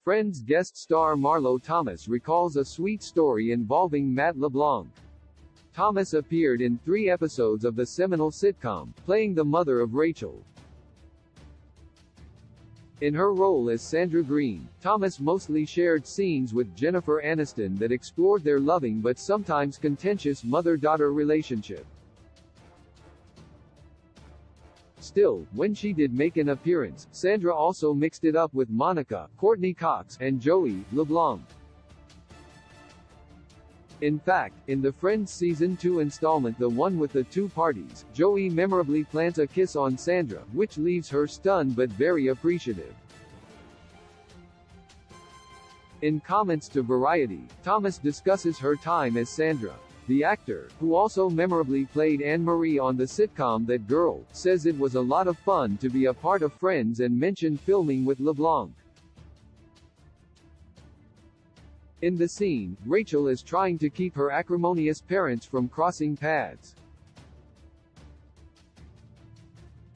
Friends guest star Marlo Thomas recalls a sweet story involving Matt LeBlanc. Thomas appeared in 3 episodes of the seminal sitcom, playing the mother of Rachel. In her role as Sandra Green, Thomas mostly shared scenes with Jennifer Aniston that explored their loving but sometimes contentious mother-daughter relationship. Still, when she did make an appearance, Sandra also mixed it up with Monica, Courtney Cox, and Joey LeBlanc. In fact, in the Friends Season 2 installment The One with the Two Parties, Joey memorably plants a kiss on Sandra, which leaves her stunned but very appreciative. In comments to Variety, Thomas discusses her time as Sandra. The actor, who also memorably played Anne-Marie on the sitcom That Girl, says it was a lot of fun to be a part of Friends and mentioned filming with LeBlanc. In the scene, Rachel is trying to keep her acrimonious parents from crossing paths.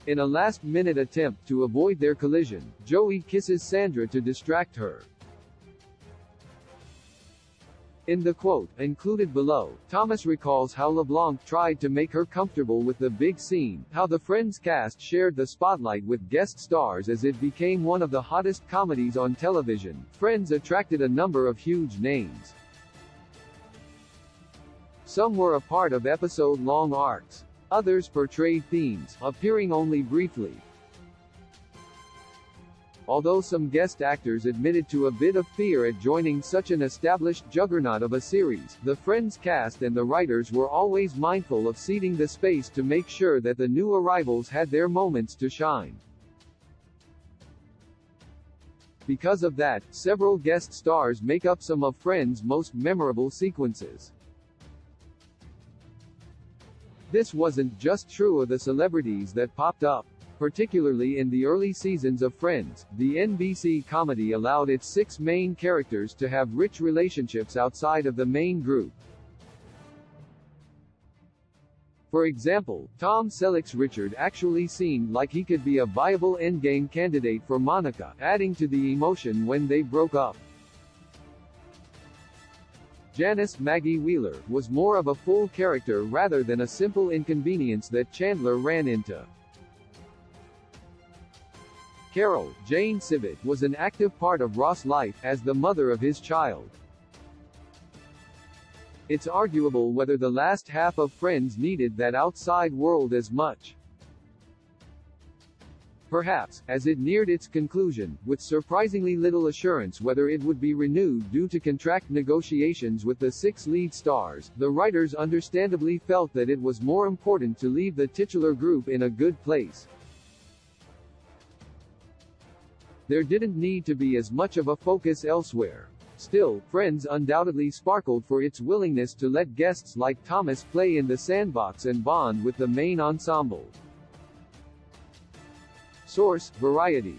In a last-minute attempt to avoid their collision, Joey kisses Sandra to distract her. In the quote, included below, Thomas recalls how LeBlanc tried to make her comfortable with the big scene, how the Friends cast shared the spotlight with guest stars as it became one of the hottest comedies on television. Friends attracted a number of huge names. Some were a part of episode-long arcs. Others portrayed themes, appearing only briefly. Although some guest actors admitted to a bit of fear at joining such an established juggernaut of a series, the Friends cast and the writers were always mindful of ceding the space to make sure that the new arrivals had their moments to shine. Because of that, several guest stars make up some of Friends' most memorable sequences. This wasn't just true of the celebrities that popped up. Particularly in the early seasons of Friends, the NBC comedy allowed its 6 main characters to have rich relationships outside of the main group. For example, Tom Selleck's Richard actually seemed like he could be a viable endgame candidate for Monica, adding to the emotion when they broke up. Janice Maggie Wheeler was more of a full character rather than a simple inconvenience that Chandler ran into. Carol, Jane Sibbett, was an active part of Ross' life, as the mother of his child. It's arguable whether the last half of Friends needed that outside world as much. Perhaps, as it neared its conclusion, with surprisingly little assurance whether it would be renewed due to contract negotiations with the 6 lead stars, the writers understandably felt that it was more important to leave the titular group in a good place. There didn't need to be as much of a focus elsewhere. Still, Friends undoubtedly sparkled for its willingness to let guests like Thomas play in the sandbox and bond with the main ensemble. Source: Variety.